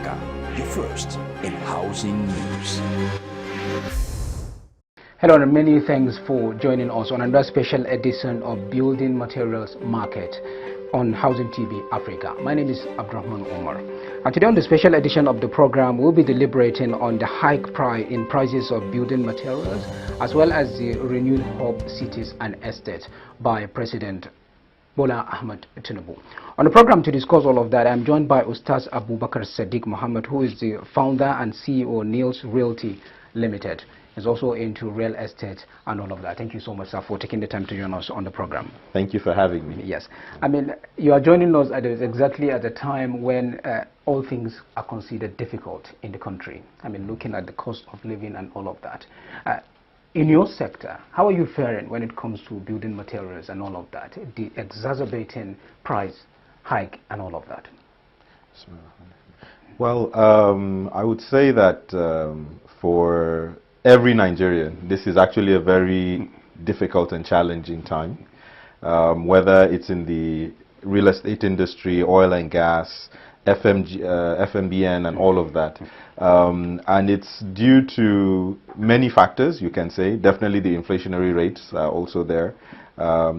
Africa, your first in housing news. Hello and many thanks for joining us on another special edition of Building Materials Market on Housing TV Africa. My name is Abdurrahman Omar. And today on the special edition of the program, we'll be deliberating on the hike in prices of building materials, as well as the renewed hub cities and estates by President Bola Ahmed Tinubu. On the program to discuss all of that, I'm joined by Ustadh Abubakar Sadiq Muhammad, who is the founder and CEO of Niels Realty Limited. He's also into real estate and all of that. Thank you so much, sir, for taking the time to join us on the program. Thank you for having me. Yes. I mean, you are joining us exactly at a time when all things are considered difficult in the country. I mean, looking at the cost of living and all of that. In your sector, how are you faring when it comes to building materials and all of that, the exacerbating price hike and all of that? Well, I would say that for every Nigerian, this is actually a very difficult and challenging time, whether it's in the real estate industry, oil and gas, FMBN and all of that. And it's due to many factors, you can say. Definitely the inflationary rates are also there.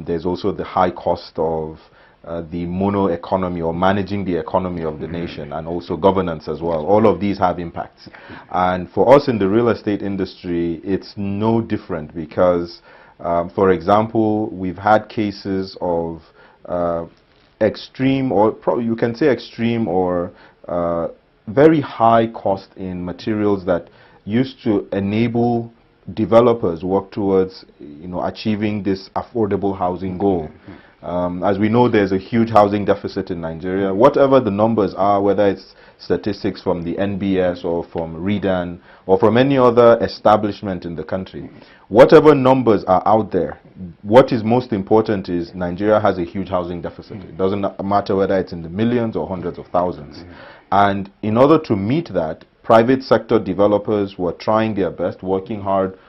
There's also the high cost of the mono economy, or managing the economy of the nation, and also governance as well. All of these have impacts. And for us in the real estate industry, it's no different because, for example, we've had cases of extreme, or you can say extreme, or very high cost in materials that used to enable developers work towards, achieving this affordable housing goal. As we know, there's a huge housing deficit in Nigeria. Whatever the numbers are, whether it's statistics from the NBS or from REDAN or from any other establishment in the country, whatever numbers are out there, what is most important is Nigeria has a huge housing deficit. It doesn't matter whether it's in the millions or hundreds of thousands. And in order to meet that, private sector developers were trying their best, working hard,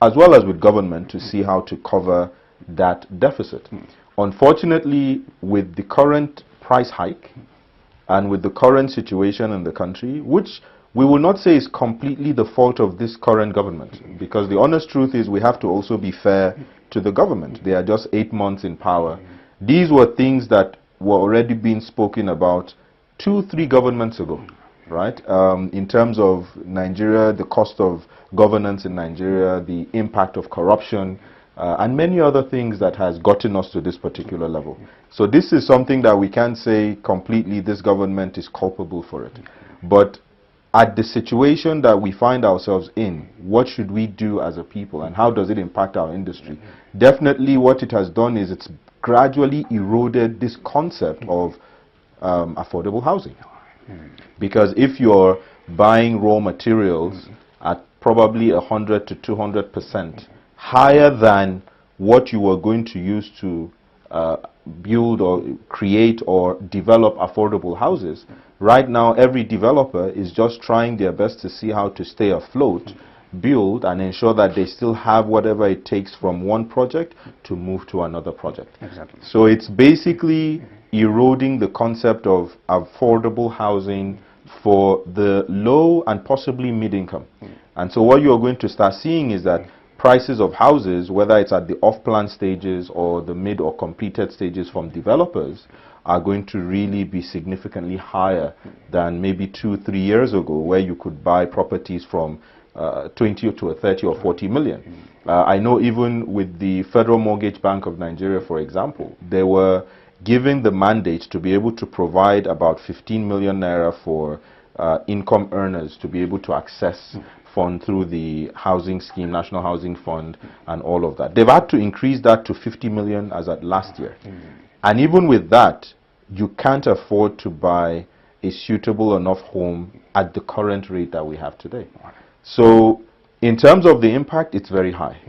as well as with government, to see how to cover that deficit. Unfortunately, with the current price hike and with the current situation in the country, which we will not say is completely the fault of this current government, because the honest truth is we have to also be fair to the government. They are just 8 months in power. These were things that were already being spoken about 2-3 governments ago, right? In terms of Nigeria, the cost of governance in Nigeria, the impact of corruption, and many other things that has gotten us to this particular level. So this is something that we can't say completely this government is culpable for it. But at the situation that we find ourselves in, what should we do as a people, and how does it impact our industry? Definitely what it has done is it's gradually eroded this concept of affordable housing. Because if you're buying raw materials at probably 100 to 200% higher than what you were going to use to build or create or develop affordable houses, right now every developer is just trying their best to see how to stay afloat, build and ensure that they still have whatever it takes from one project to move to another project. Exactly. So it's basically eroding the concept of affordable housing for the low and possibly mid-income. And so what you're going to start seeing is that prices of houses, whether it's at the off-plan stages or the mid or completed stages from developers, are going to really be significantly higher than maybe 2-3 years ago, where you could buy properties from 20 to 30 or 40 million. I know even with the Federal Mortgage Bank of Nigeria, for example, they were given the mandate to be able to provide about 15 million naira for income earners to be able to access fund through the housing scheme, National Housing Fund, and all of that. They've had to increase that to 50 million as at last year. And even with that, you can't afford to buy a suitable enough home at the current rate that we have today. So in terms of the impact, it's very high.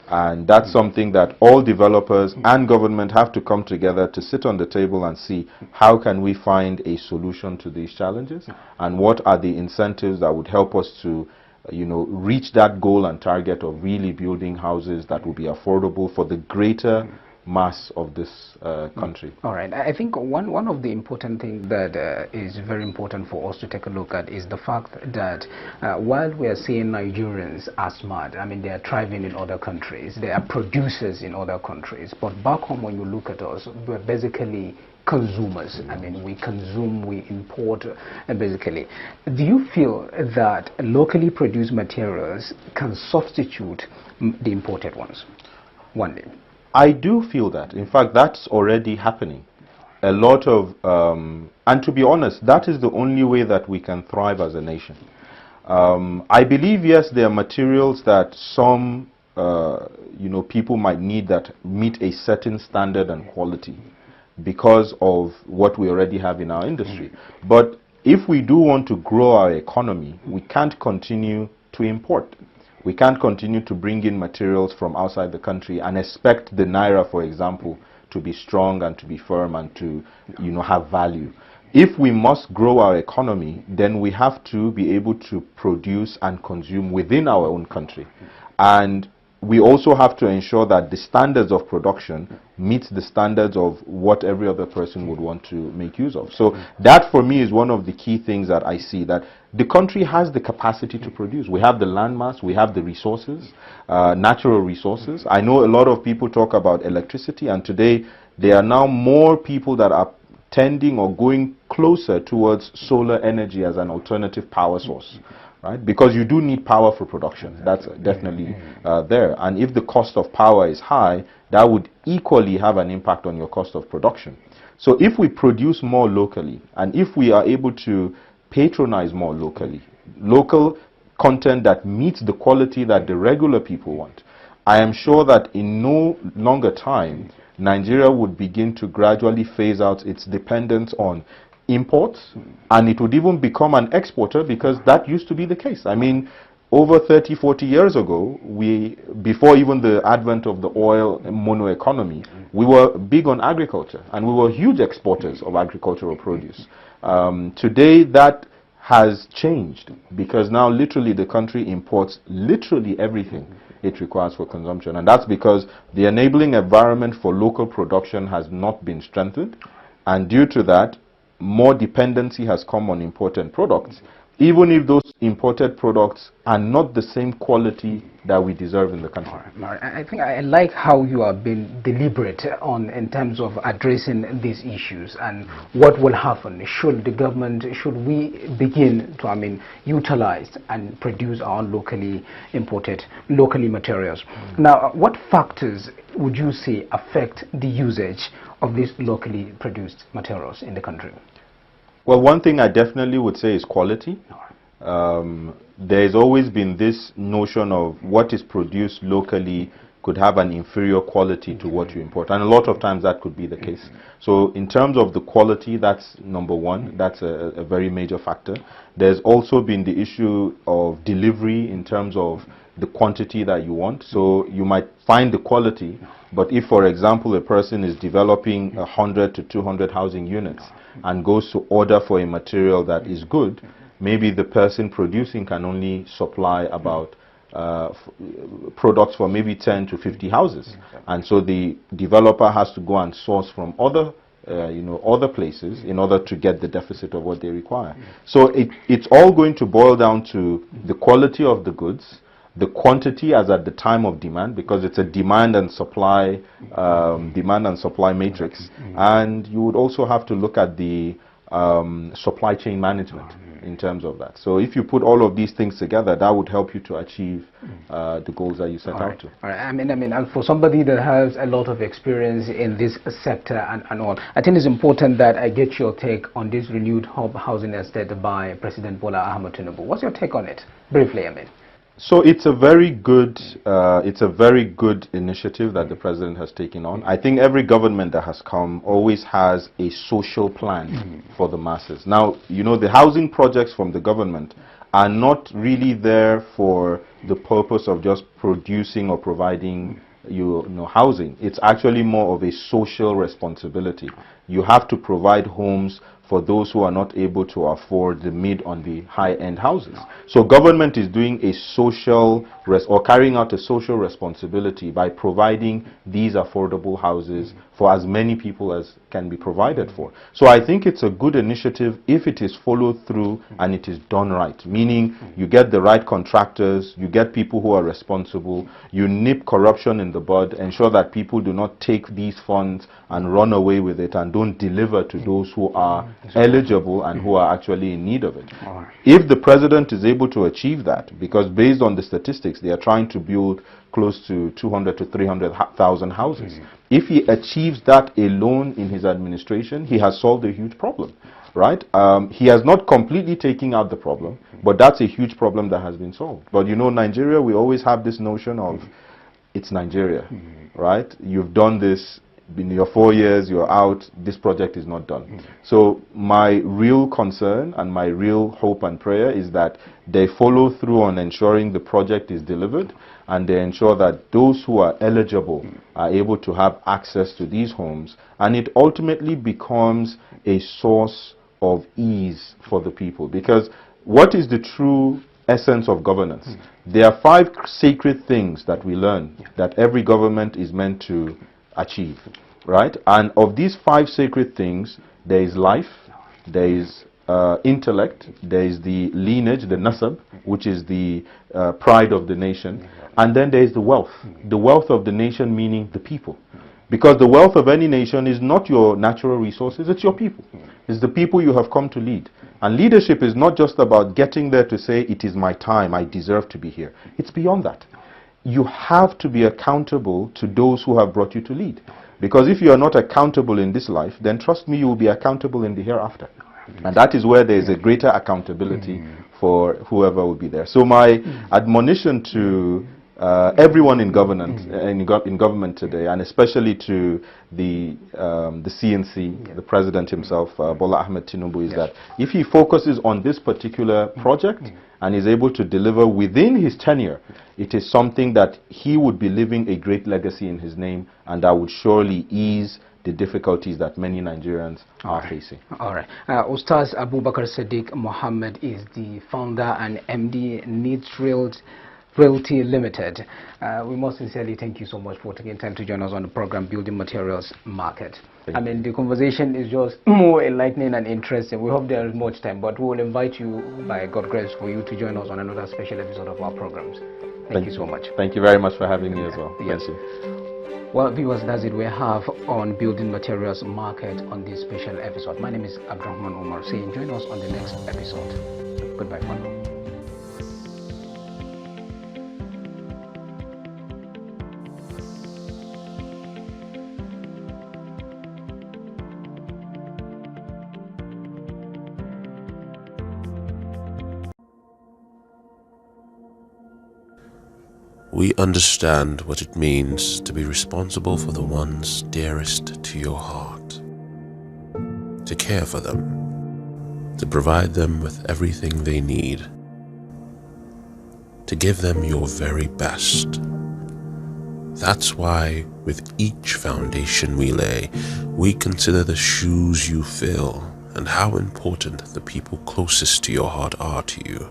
And that's something that all developers and government have to come together to sit on the table and see how can we find a solution to these challenges, and what are the incentives that would help us to reach that goal and target of really building houses that will be affordable for the greater mass of this country. All right. I think one of the important things that is very important for us to take a look at is the fact that while we are seeing Nigerians are smart, I mean, they are thriving in other countries, they are producers in other countries, but back home when you look at us, we're basically consumers. I mean, we consume, we import, basically. Do you feel that locally produced materials can substitute the imported ones one day? I do feel that. In fact, that's already happening. A lot of, and to be honest, that is the only way that we can thrive as a nation. I believe, yes, there are materials that some, people might need that meet a certain standard and quality because of what we already have in our industry. But if we do want to grow our economy, we can't continue to import. We can't continue to bring in materials from outside the country and expect the naira, for example, to be strong and to be firm and to, have value. If we must grow our economy, then we have to be able to produce and consume within our own country. And we also have to ensure that the standards of production meet the standards of what every other person would want to make use of. So that for me is one of the key things that I see, that the country has the capacity to produce. We have the landmass, we have the resources, natural resources. I know a lot of people talk about electricity, and today there are now more people that are tending or going closer towards solar energy as an alternative power source. Right? Because you do need power for production. That's definitely there. And if the cost of power is high, that would equally have an impact on your cost of production. So if we produce more locally, and if we are able to patronize more locally, local content that meets the quality that the regular people want, I am sure that in no longer time, Nigeria would begin to gradually phase out its dependence on imports, and it would even become an exporter, because that used to be the case. I mean, over 30, 40 years ago, before even the advent of the oil mono economy, we were big on agriculture, and we were huge exporters of agricultural produce. Today, that has changed, because now literally the country imports literally everything it requires for consumption, and that's because the enabling environment for local production has not been strengthened, and due to that, more dependency has come on imported products, even if those imported products are not the same quality that we deserve in the country. I think I like how you are being deliberate in terms of addressing these issues and what will happen should we begin to, utilize and produce our locally materials. Now, what factors would you say affect the usage of these locally produced materials in the country? Well, one thing I definitely would say is quality. There's always been this notion of what is produced locally could have an inferior quality to what you import, and a lot of times that could be the case. So in terms of the quality, that's number one. That's a very major factor. There's also been the issue of delivery in terms of the quantity that you want. So you might find the quality, but if, for example, a person is developing 100 to 200 housing units and goes to order for a material that is good, maybe the person producing can only supply about products for maybe 10 to 50 houses, and so the developer has to go and source from other places in order to get the deficit of what they require. So it's all going to boil down to the quality of the goods, the quantity as at the time of demand, because it's a demand and supply matrix, and you would also have to look at the supply chain management in terms of that. So if you put all of these things together, that would help you to achieve the goals that you set out to. All right. And for somebody that has a lot of experience in this sector and all, I think it's important that I get your take on this renewed hub housing estate by President Bola Ahmed Tinubu. What's your take on it? Briefly, So it's a very good initiative that the president has taken on. I think every government that has come always has a social plan for the masses. Now, the housing projects from the government are not really there for the purpose of just producing or providing housing. It's actually more of a social responsibility. You have to provide homes for those who are not able to afford the mid on the high-end houses. So government is doing a social or carrying out a social responsibility by providing these affordable houses for as many people as can be provided for. So I think it's a good initiative if it is followed through and it is done right, meaning you get the right contractors, you get people who are responsible, you nip corruption in the bud, ensure that people do not take these funds and run away with it and don't deliver to those who are eligible and who are actually in need of it. If the president is able to achieve that, because based on the statistics, they are trying to build close to 200 to 300,000 houses. If he achieves that alone in his administration, he has solved a huge problem, right? He has not completely taken out the problem, but that's a huge problem that has been solved. But you know, Nigeria, we always have this notion of it's Nigeria, right? You've done this. In your 4 years, you're out, this project is not done. So my real concern and my real hope and prayer is that they follow through on ensuring the project is delivered, and they ensure that those who are eligible are able to have access to these homes, and it ultimately becomes a source of ease for the people. Because what is the true essence of governance? There are 5 sacred things that we learn that every government is meant to achieve, right? And of these 5 sacred things, there is life, there is intellect, there is the lineage, the nasab, which is the pride of the nation, and then there is the wealth of the nation, meaning the people. Because the wealth of any nation is not your natural resources, it's your people. It's the people you have come to lead. And leadership is not just about getting there to say, it is my time, I deserve to be here. It's beyond that. You have to be accountable to those who have brought you to lead. Because if you are not accountable in this life, then trust me, you will be accountable in the hereafter. And that is where there is a greater accountability for whoever will be there. So my admonition to everyone in government, in government today, and especially to the CNC, the president himself, Bola Ahmed Tinubu, is that if he focuses on this particular project and is able to deliver within his tenure, it is something that he would be leaving a great legacy in his name, and that would surely ease the difficulties that many Nigerians are facing. All right. Ustadh Abubakar Sadiq Muhammad is the founder and MD Needs Realty Limited. We most sincerely thank you so much for taking time to join us on the program Building Materials Market. I mean, the conversation is just more enlightening and interesting. We hope there is much time, but we will invite you, by God's grace, for you to join us on another special episode of our programs. Thank you so much. Thank you very much for having me as well. Yes. Thank you. Well, viewers, that's it we have on Building Materials Market on this special episode. My name is Abdurrahman Umar. Saying join us on the next episode. Goodbye for now. We understand what it means to be responsible for the ones dearest to your heart, to care for them, to provide them with everything they need, to give them your very best. That's why with each foundation we lay, we consider the shoes you fill and how important the people closest to your heart are to you.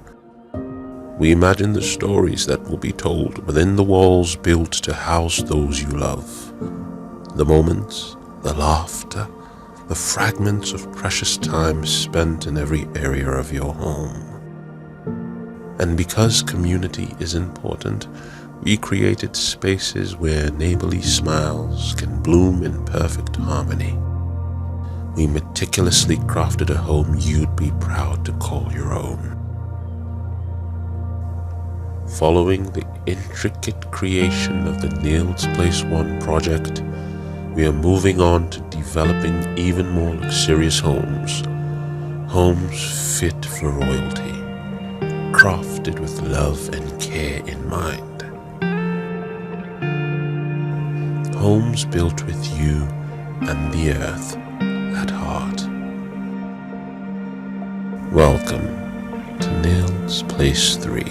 We imagine the stories that will be told within the walls built to house those you love. The moments, the laughter, the fragments of precious time spent in every area of your home. And because community is important, we created spaces where neighborly smiles can bloom in perfect harmony. We meticulously crafted a home you'd be proud to call your own. Following the intricate creation of the Niels Place 1 project, we are moving on to developing even more luxurious homes. Homes fit for royalty, crafted with love and care in mind. Homes built with you and the earth at heart. Welcome to Niels Place 3.